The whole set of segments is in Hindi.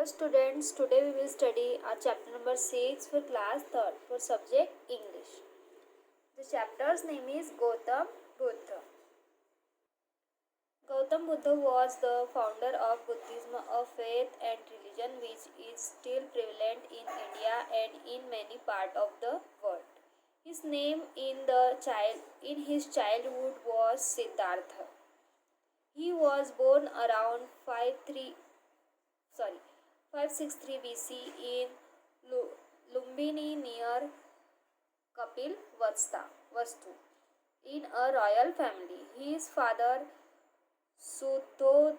Hello students, today we will study our chapter number 6 for class 3rd for subject English. The chapter's name is Gautam Buddha. Gautam Buddha was the founder of Buddhism, a faith and religion which is still prevalent in India and in many parts of the world. His name in his childhood was Siddhartha. He was born around 563 BC in Lumbini near Vastu in a royal family. His father Suddhodana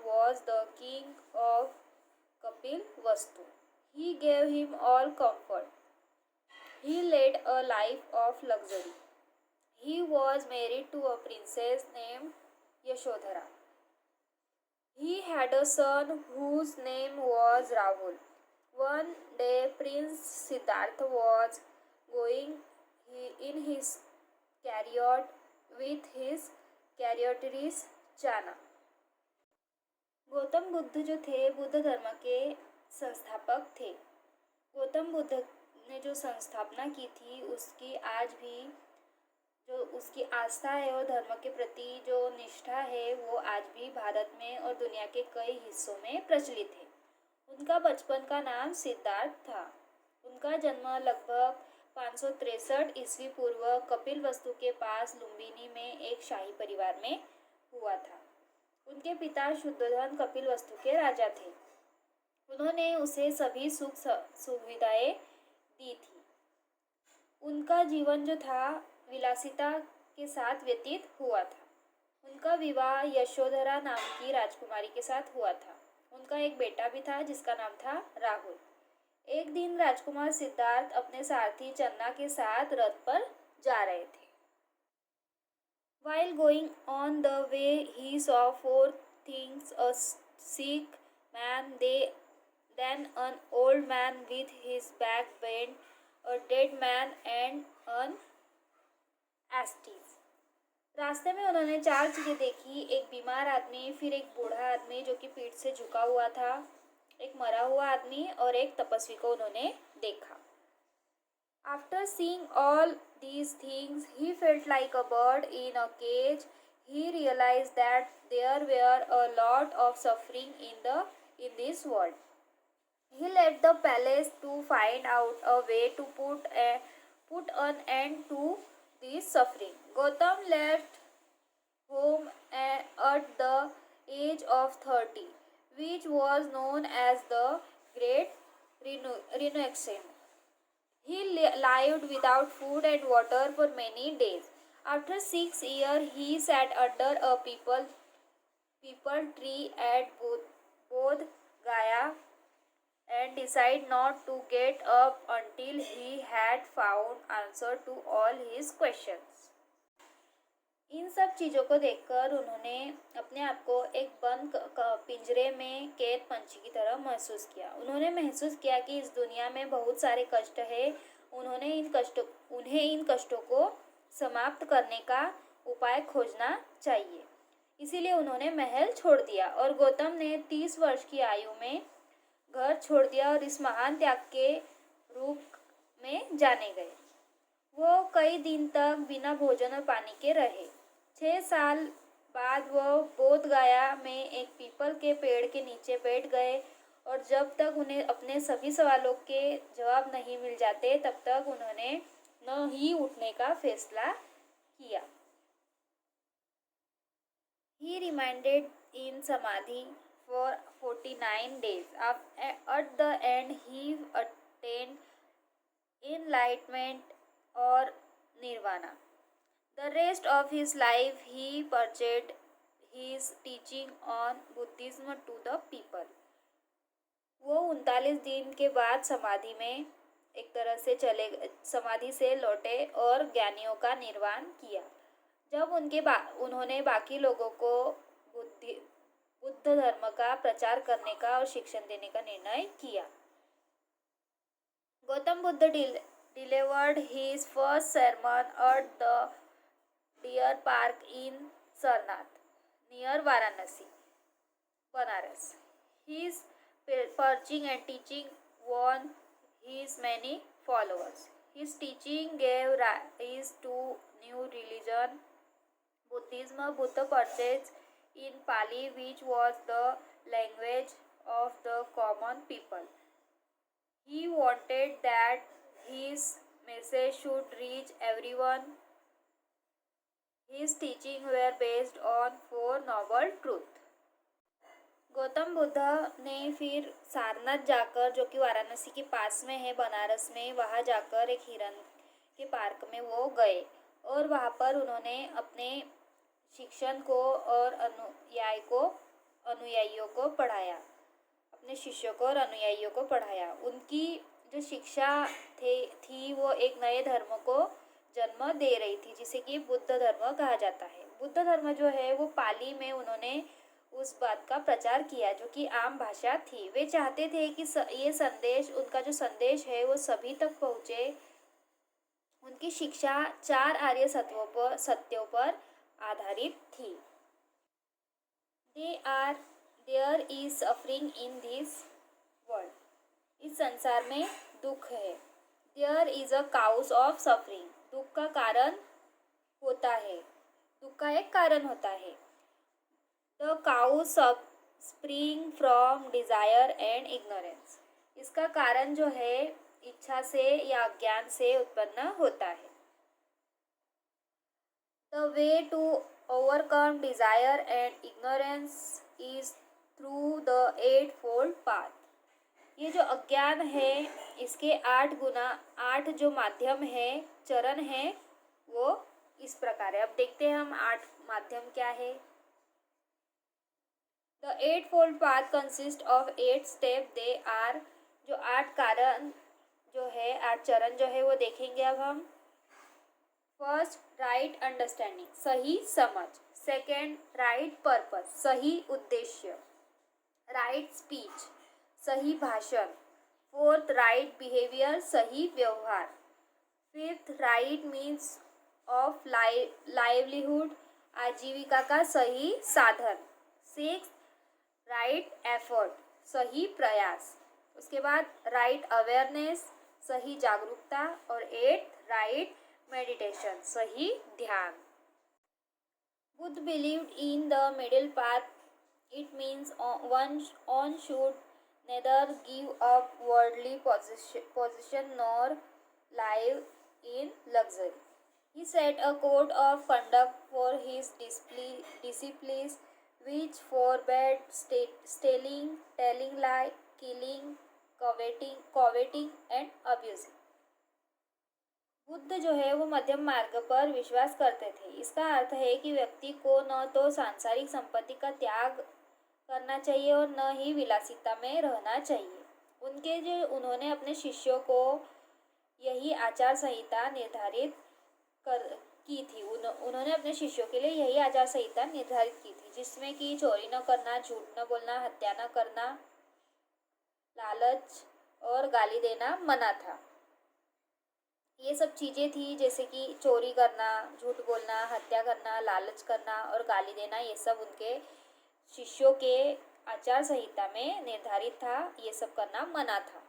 was the king of Vastu. He gave him all comfort. He led a life of luxury. He was married to a princess named Yashodhara. He had a son whose name was Rahul. One day Prince Siddhartha was going in his chariot with his charioteris Chana. Gautam Buddha जो थे बुद्ध धर्म के संस्थापक थे। गौतम बुद्ध ने जो संस्थापना की थी उसकी आज भी जो उसकी आस्था है और धर्म के प्रति जो निष्ठा है वो आज भी भारत में और दुनिया के कई हिस्सों में प्रचलित है। उनका बचपन का नाम सिद्धार्थ था। उनका जन्म लगभग 563 ईस्वी पूर्व कपिलवस्तु के पास लुम्बिनी में एक शाही परिवार में हुआ था। उनके पिता शुद्धोधन कपिलवस्तु के राजा थे। उन्होंने उसे सभी सुख सुविधाएं दी थी। उनका जीवन जो था विलासिता के साथ व्यतीत हुआ था। उनका विवाह यशोधरा नाम की राजकुमारी के साथ हुआ था। उनका एक बेटा भी था जिसका नाम था राहुल। एक दिन राजकुमार सिद्धार्थ अपने सारथी चन्ना के साथ रथ पर जा रहे थे। While going on the way, he saw four things: a sick man, then an old man with his back bent, a dead man, and an astis. रास्ते में उन्होंने 4 चीज़ें देखी। एक बीमार आदमी, फिर एक बूढ़ा आदमी जो कि पीठ से झुका हुआ था, एक मरा हुआ आदमी और एक तपस्वी को उन्होंने देखा। After seeing all these things, he felt like a bird in a cage. He realized that there were a lot of suffering in this world. He left the palace to find out a way to put an end to this suffering. Gautam left home at the age of 30, which was known as the Great Renaissance. He lived without food and water for many days. After 6 years, he sat under a peepal tree at Bodh Gaya and decided not to get up until he had found answer to all his questions. इन सब चीज़ों को देखकर उन्होंने अपने आप को एक बंद पिंजरे में कैद पंछी की तरह महसूस किया। उन्होंने महसूस किया कि इस दुनिया में बहुत सारे कष्ट है। उन्हें इन कष्टों को समाप्त करने का उपाय खोजना चाहिए। इसीलिए उन्होंने महल छोड़ दिया और गौतम ने 30 वर्ष की आयु में घर छोड़ दिया और इस महान त्याग के रूप में जाने गए। वो कई दिन तक बिना भोजन और पानी के रहे। 6 साल बाद वो बोध गया में एक पीपल के पेड़ के नीचे बैठ गए और जब तक उन्हें अपने सभी सवालों के जवाब नहीं मिल जाते तब तक उन्होंने न ही उठने का फैसला किया। He remained in samadhi for 49 days. At the end, he attained enlightenment or nirvana. The rest of his life he pursued his teaching on Buddhism to the people. वो 39 दिन के बाद समाधि में एक तरह से समाधि से लौटे और ज्ञानियों का निर्वाण किया। जब उन्होंने बाकी लोगों को बुद्ध धर्म का प्रचार करने का और शिक्षण देने का निर्णय किया। Gautam Buddha delivered his first sermon at the Deer Park in Sarnath, near Varanasi, Banaras. His preaching and teaching won his many followers. His teaching gave rise to new religion, Buddhism. Buddha purchased in Pali, which was the language of the common people. He wanted that his message should reach everyone. His teachings were based on four noble truths. Gautam Buddha ने फिर सारनाथ जाकर, जो कि वाराणसी के पास में है बनारस में, वहाँ जाकर एक हिरन के पार्क में वो गए और वहाँ पर उन्होंने अपने शिक्षण को और अनुयायियों को पढ़ाया, अपने शिष्यों को और अनुयायियों को पढ़ाया। उनकी जो शिक्षा थी वो एक नए धर्म को जन्म दे रही थी, जिसे कि बुद्ध धर्म कहा जाता है। बुद्ध धर्म जो है वो पाली में उन्होंने उस बात का प्रचार किया जो कि आम भाषा थी। वे चाहते थे कि ये संदेश, उनका जो संदेश है वो सभी तक पहुँचे। उनकी शिक्षा 4 आर्य सत्यों पर आधारित थी। There is suffering in this world, इस संसार में दुख है। There is a cause of suffering, दुख का कारण होता है, दुख का एक कारण होता है। The cause spring from desire and ignorance, इसका कारण जो है इच्छा से या अज्ञान से उत्पन्न होता है। The way to overcome desire and ignorance is through the 8-fold path, ये जो अज्ञान है इसके 8 जो माध्यम है, चरण है, वो इस प्रकार है। अब देखते हैं हम 8 माध्यम क्या है। The 8-fold path consists of 8 steps. They are, जो 8 कारण जो है, 8 चरण जो है वो देखेंगे अब हम। फर्स्ट, राइट अंडरस्टैंडिंग, सही समझ। सेकेंड, राइट पर्पस, सही उद्देश्य। राइट स्पीच, सही भाषण। फोर्थ, राइट बिहेवियर, सही व्यवहार। Fifth, right means of livelihood, आजीविका का सही साधन। सिक्स, राइट एफर्ट, सही प्रयास। उसके बाद राइट अवेयरनेस, सही जागरूकता। और 8, राइट मेडिटेशन, सही ध्यान। Buddha believed in the middle path. It means one should neither give up worldly possession nor live in luxury. He set a code of conduct for his disciples, which forbade stealing, telling lie, killing, coveting and abusing. Buddha जो है वो मध्यम मार्ग पर विश्वास करते थे। इसका अर्थ है कि व्यक्ति को न तो सांसारिक संपत्ति का त्याग करना चाहिए और न ही विलासिता में रहना चाहिए। उन्होंने अपने शिष्यों को यही आचार संहिता निर्धारित की थी। उन्होंने अपने शिष्यों के लिए यही आचार संहिता निर्धारित की थी, जिसमें कि चोरी न करना, झूठ न बोलना, हत्या न करना, लालच और गाली देना मना था। ये सब चीज़ें थी, जैसे कि चोरी करना, झूठ बोलना, हत्या करना, लालच करना और गाली देना, ये सब उनके शिष्यों के आचार संहिता में निर्धारित था। ये सब करना मना था।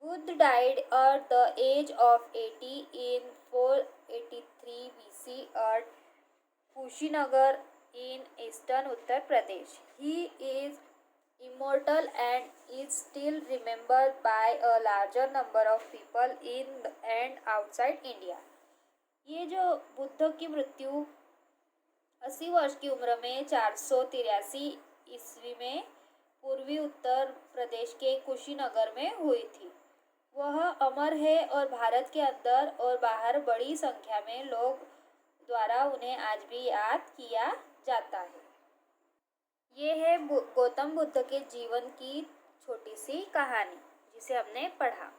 Buddha died at the age of 80 in 483 BC at Kushinagar in eastern Uttar Pradesh. He is immortal and is still remembered by a larger number of people in and outside India. ये जो बुद्ध की मृत्यु 80 वर्ष की उम्र में 483 ईस्वी में पूर्वी उत्तर प्रदेश के कुशीनगर में हुई थी। वह अमर है और भारत के अंदर और बाहर बड़ी संख्या में लोग द्वारा उन्हें आज भी याद किया जाता है। ये है गौतम बुद्ध के जीवन की छोटी सी कहानी जिसे हमने पढ़ा।